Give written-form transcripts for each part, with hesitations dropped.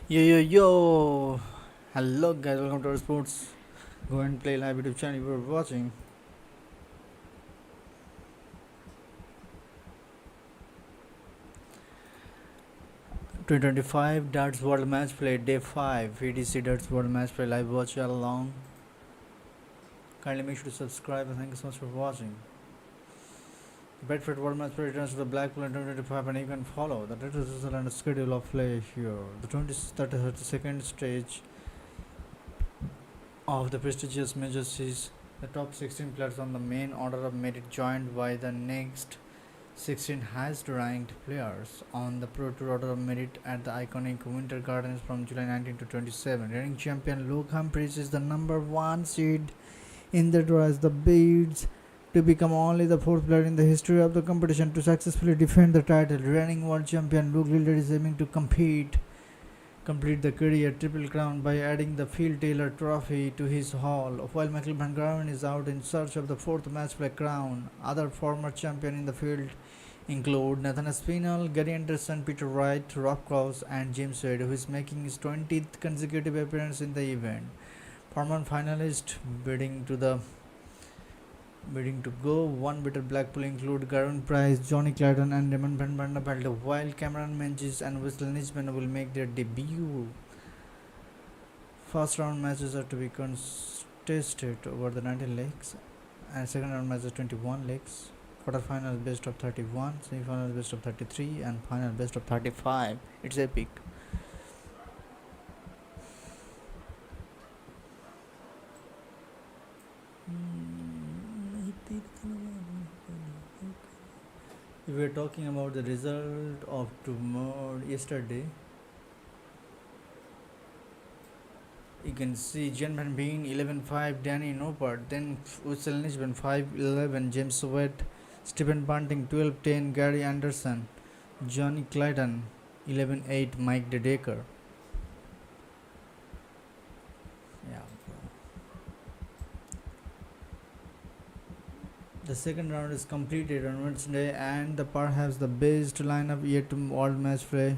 Yo yo yo! Hello guys, welcome to our sports. Go and play live YouTube channel you were watching. "2025 Darts World Matchplay Day 5 PDC Darts World Matchplay live watch along. Kindly make sure to subscribe and thank you so much for watching. The Bedford World Matchplay returns to the Blackpool in 2025 and you can follow the details and schedule of play here. The 32nd stage of the prestigious major sees the top 16 players on the main order of merit joined by the next 16 highest ranked players on the Pro Tour order of merit at the iconic Winter Gardens from July 19 to 27. Reigning champion Luke Humphries is the number 1 seed in the draw as the bids to become only the fourth player in the history of the competition to successfully defend the title. Reigning world champion Luke Lilder is aiming to complete the career triple crown by adding the Phil Taylor Trophy to his haul, while Michael Van Gerwen is out in search of the fourth matchplay crown. Other former champions in the field include Nathan Aspinall, Gary Anderson, Peter Wright, Rob Cross, and James Wade, who is making his 20th consecutive appearance in the event. Former finalists bidding to go one bitter Blackpool include Gerwen Price, Johnny Clayton, and Raymond Van Vanderbilt, while Cameron Menzies and Wesley Nisman will make their debut. First round matches are to be contested over the 19 legs, and second round matches 21 legs. Quarterfinals best of 31, semifinals best of 33, and final best of 35. It's epic. We were talking about the result of tomorrow yesterday. You can see Jen Van Bean 11-5, Danny Nopert, then Ussel Nisban 5-11, James Wade, Stephen Bunting 12-10, Gary Anderson, Johnny Clayton 11-8, Mike Dedeker. Yeah. The second round is completed on Wednesday, and perhaps the best lineup yet to World Match play.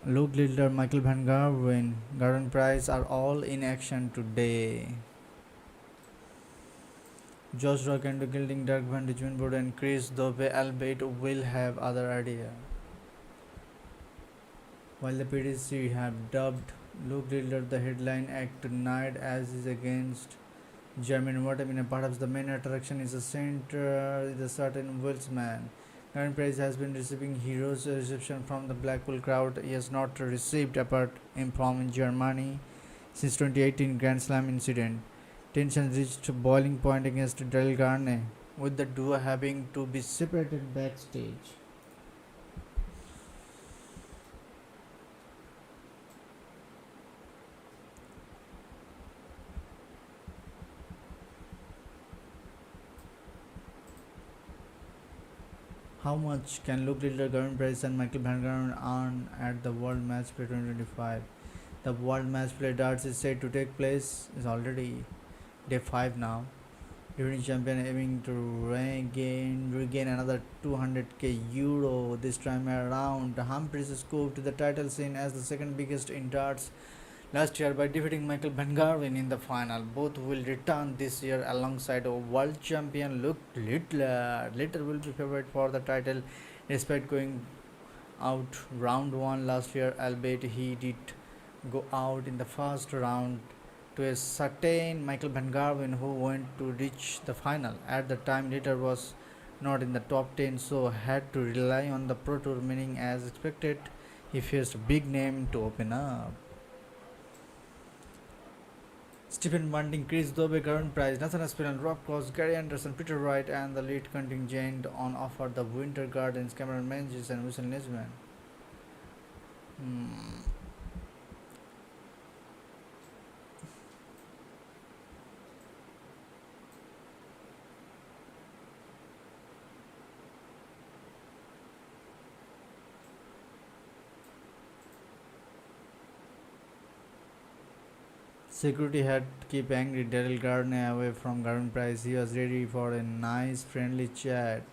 Luke Littler, Michael Van Gerwen, Gerwyn Price are all in action today. Josh Rock and Gilding, Dirk Van de Joonvoort and Chris Dobe albeit will have other idea. While the PDC have dubbed Luke Littler the headline act tonight as is against German Waterman, perhaps the main attraction is a certain Welshman. Gerwyn Price has been receiving hero's reception from the Blackpool crowd he has not received apart from Germany since 2018 Grand Slam incident. Tensions reached boiling point against Daryl Garney, with the duo having to be separated backstage. How much can Luke Littler, Gerwyn Price, and Michael Van Gerwen earn at the World Matchplay 2025? The World Matchplay Darts is set to take place is already day 5 now. Defending champion aiming to regain another 200k euro this time around. Humphries scooped the title scene as the second biggest in darts last year by defeating Michael Van Gerwen in the final. Both will return this year alongside world champion Luke Littler. Littler will be favourite for the title despite going out round 1 last year, albeit he did go out in the first round to a certain Michael Van Gerwen who went to reach the final. At the time, Littler was not in the top 10, so had to rely on the Pro Tour, meaning as expected, he faced a big name to open up. Stephen Bunting, Chris Dobe, Gerwyn Price, Nathan Aspinall, Rob Cross, Gary Anderson, Peter Wright, and the lead contingent on offer the Winter Gardens, Cameron Menzies, and Wesley Nisman. Security had to keep angry Daryl Gardner away from Gerwyn Price. He was ready for a nice, friendly chat.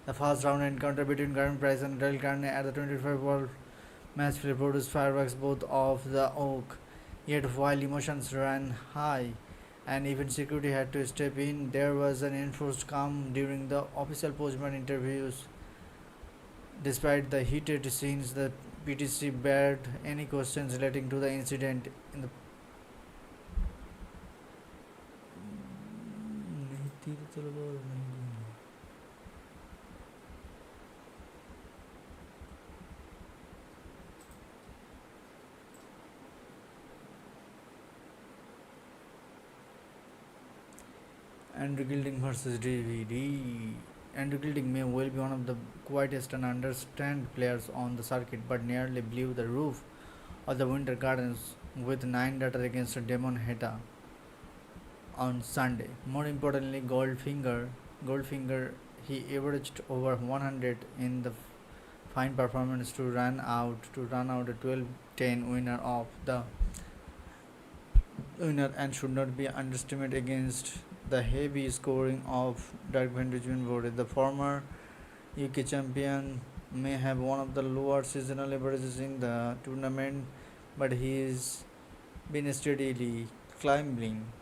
The first round encounter between Gerwyn Price and Daryl Gardner at the 25 World Matchplay produced fireworks both off the oak. Yet while emotions ran high and even security had to step in, there was an enforced calm during the official postman interviews. Despite the heated scenes, the PTC bared any questions relating to the incident in the Andrew Gilding versus DVD. Andrew Gilding may well be one of the quietest and understand players on the circuit, but nearly blew the roof of the Winter Gardens with 9 daughters against Damon Heta on Sunday. More importantly, Goldfinger, he averaged over 100 in the fine performance to run out a 12-10 winner and should not be underestimated against the heavy scoring of Gerwen and Gerwyn. The former UK champion may have one of the lower seasonal averages in the tournament, but he has been steadily climbing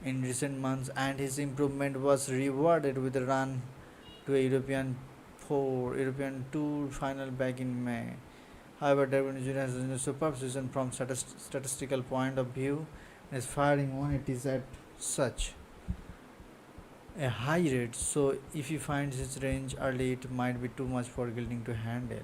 in recent months, and his improvement was rewarded with a run to a European Tour final back in May. However, Gerwen has a superb season from statistical point of view and is firing 180s at such a high rate. So, if he finds his range early, it might be too much for Gilding to handle.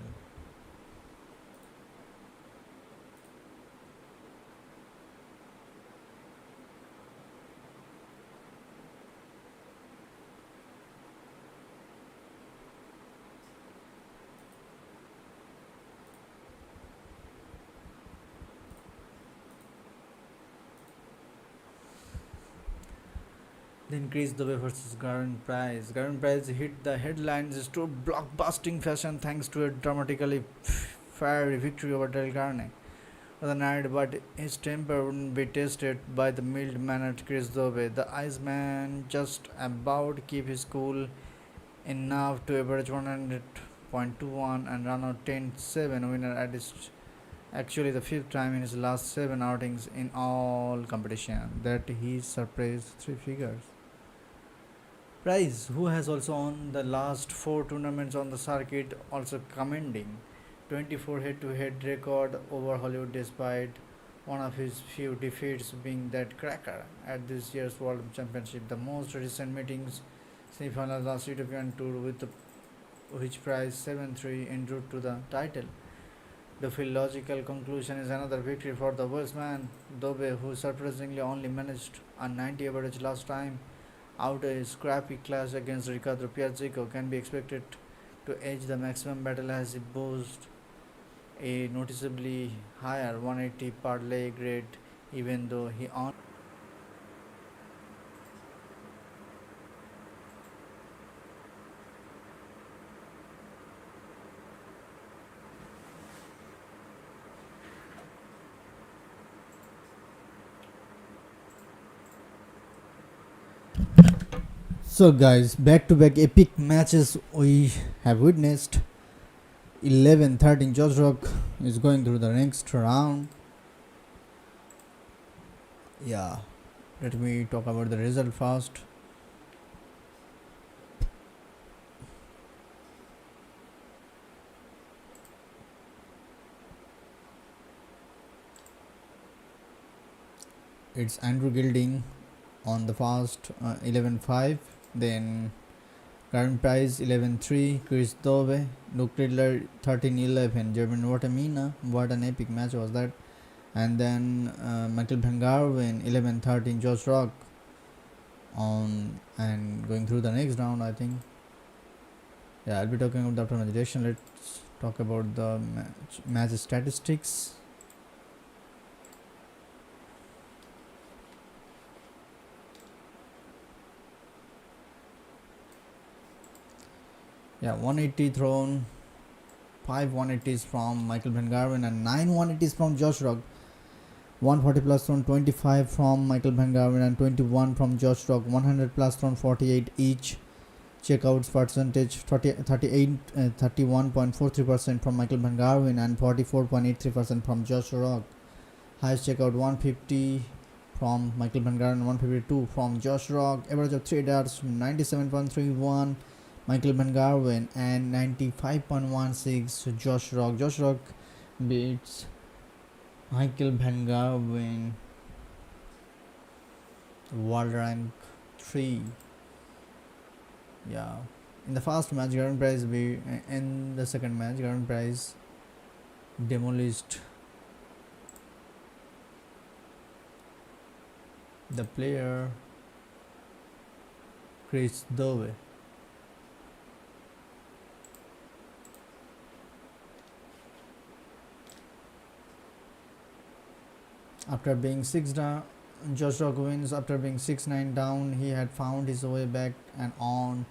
Then Chris Dove versus Gerwen Price. Gerwen Price hit the headlines to blockbusting fashion thanks to a dramatically fiery victory over Del Carne the night, but his temper wouldn't be tested by the mild-mannered Chris Dove. The Iceman just about keep his cool enough to average 100.21 and run out 10-7 winner at his actually the fifth time in his last 7 outings in all competition that he surpassed 3 figures. Price, who has also won the last 4 tournaments on the circuit, also commanding 24 head-to-head record over Hollywood despite one of his few defeats being that cracker at this year's World Championship. The most recent meetings semi-final last European Tour with which Price 7-3 en route to the title. The logical conclusion is another victory for the Welshman. Dove, who surprisingly only managed a 90 average last time out a scrappy clash against Riccardo Piazzico, can be expected to edge the maximum battle as he boasts a noticeably higher 180 parlay grade, even though he on So, guys, back to back epic matches we have witnessed. 11-13 George Rock is going through the next round. Yeah, let me talk about the result first. It's Andrew Gilding on the fast 11-5. Then Gerwen Price 11-3, Chris Dove, Luke Riddler 13-11, German Watermina. What an epic match was that. And then Michael Van Gerwen 11-13, Josh Rock on and going through the next round, I think. Yeah, I'll be talking about the after match reaction. Let's talk about the match statistics. Yeah, 180 thrown, 5 180s from Michael Van Gerwen and 9 180s from Josh Rock. 140 plus thrown, 25 from Michael Van Gerwen and 21 from Josh Rock. 100 plus thrown, 48 each Checkouts percentage 31.43% from Michael Van Gerwen and 44.83% from Josh Rock. Highest checkout 150 from Michael Van Gerwen, 152 from Josh Rock. Average of 3 darts 97.31 Michael Van Gerwen and 95.16 Josh Rock. Josh Rock beats Michael Van Gerwen, world rank 3. Yeah. In the first match, Gerwyn Price in the second match, Gerwyn Price demolished the player Chris Dove. After being 6 down, Josh Rock wins. After being 6-9 down, he had found his way back and on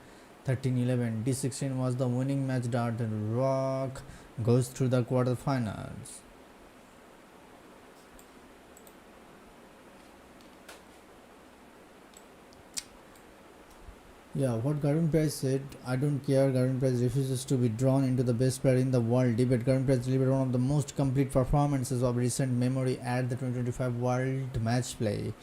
13-11. D16 was the winning match dart and Rock goes through the quarterfinals. Yeah, what Gerwyn Price said, I don't care. Gerwyn Price refuses to be drawn into the best player in the world debate. Gerwyn Price delivered one of the most complete performances of recent memory at the 2025 World Matchplay,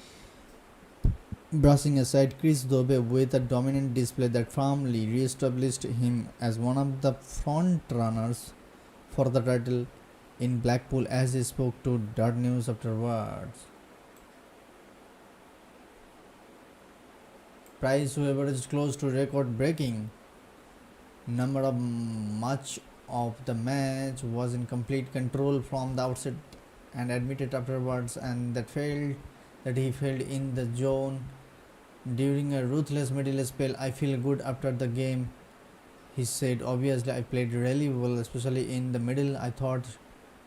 brushing aside Chris Dove with a dominant display that firmly re-established him as one of the front runners for the title in Blackpool, as he spoke to Dart News afterwards. Price, who averaged close to record-breaking number of much of the match, was in complete control from the outset and admitted afterwards and that he failed in the zone during a ruthless middle spell. I feel good after the game, he said. Obviously, I played really well, especially in the middle. I thought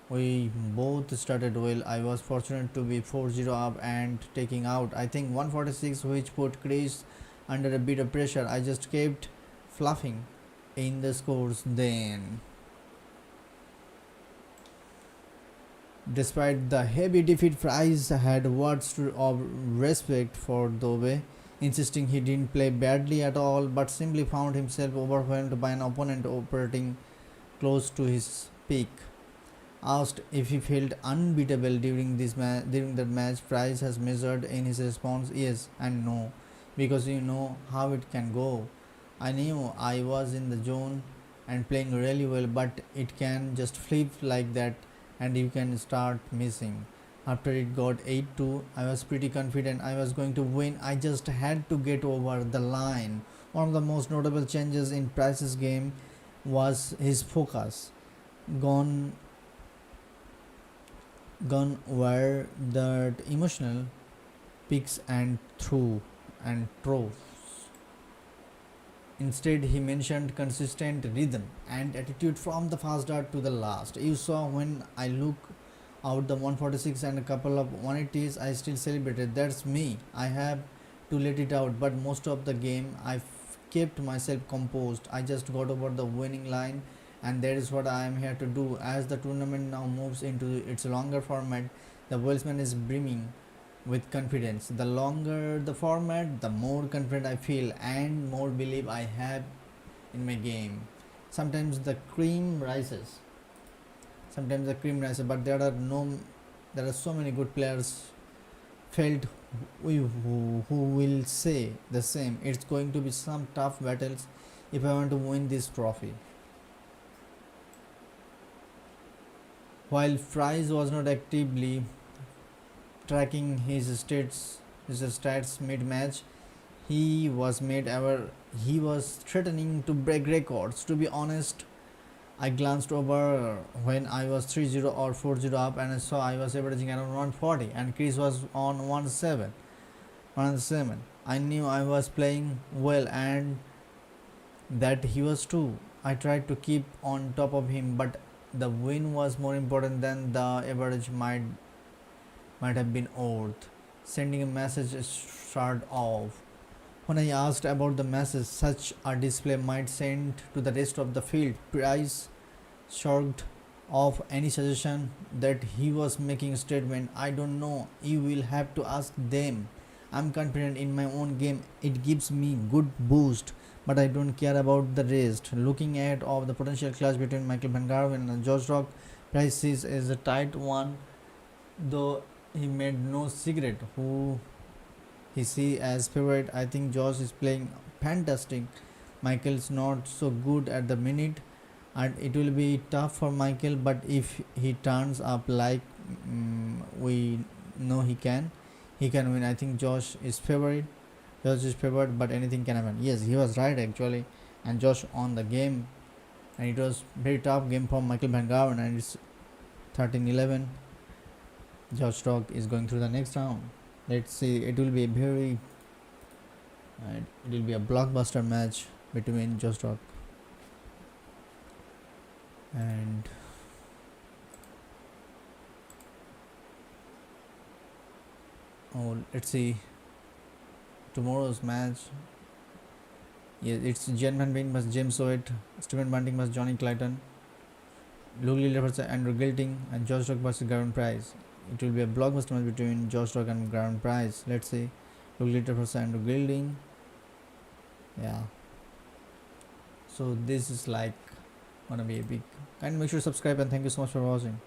we both started well. I was fortunate to be 4-0 up and taking out, I think, 146, which put Chris under a bit of pressure. I just kept fluffing in the scores then. Despite the heavy defeat, Price had words of respect for Dove, insisting he didn't play badly at all but simply found himself overwhelmed by an opponent operating close to his peak. Asked if he felt unbeatable during that match, Price has measured in his response, yes and no, because you know how it can go. I knew I was in the zone and playing really well, but it can just flip like that and you can start missing. After it got 8-2, I was pretty confident I was going to win. I just had to get over the line. One of the most notable changes in Price's game was his focus. Gone were the emotional peaks and troughs. Instead, he mentioned consistent rhythm and attitude from the first dart to the last. You saw when I look out the 146 and a couple of 180s, I still celebrated. That's me. I have to let it out, but most of the game I kept myself composed. I just got over the winning line, and that is what I am here to do. As the tournament now moves into its longer format, the Welshman is brimming with confidence. The longer the format, the more confident I feel and more belief I have in my game. Sometimes the cream rises, but there are so many good players felt who will say the same. It's going to be some tough battles if I want to win this trophy. While Price was not actively tracking his stats mid-match, he was made aware he was threatening to break records. To be honest, I glanced over when I was 3-0 or 4-0 up and I saw I was averaging around 140 and Chris was on 107. I knew I was playing well and that he was too. I tried to keep on top of him, but the win was more important than the average might have been worth. Sending a message start off. When I asked about the message such a display might send to the rest of the field, Price shrugged off any suggestion that he was making a statement. I don't know, you will have to ask them. I'm confident in my own game, it gives me good boost, but I don't care about the rest. Looking at of the potential clash between Michael Van Gerwen and George Rock, Price is a tight one, though he made no secret who he see as favorite. I think Josh is playing fantastic. Michael's not so good at the minute, and it will be tough for Michael. But if he turns up like we know he can win. I think Josh is favorite. Josh is favored, but anything can happen. Yes, he was right actually, and Josh won the game, and it was very tough game for Michael Van Gerwen, and it's 13-11. Josh Stock is going through the next round. Let's see. It will be a very, it will be a blockbuster match between Josh Stock and let's see tomorrow's match. Yes, it's Jen Van Veen vs James Sowett, Stephen Bunting vs Johnny Clayton, Luke Littler vs Andrew Gilting, and Josh Stock vs Gerwen Price. It will be a blockbuster match between Josh Stock and Gerwen Price. Let's see. Luke Littler vs Andrew Gilting. Yeah. So this is like gonna be a big. And make sure to subscribe, and thank you so much for watching.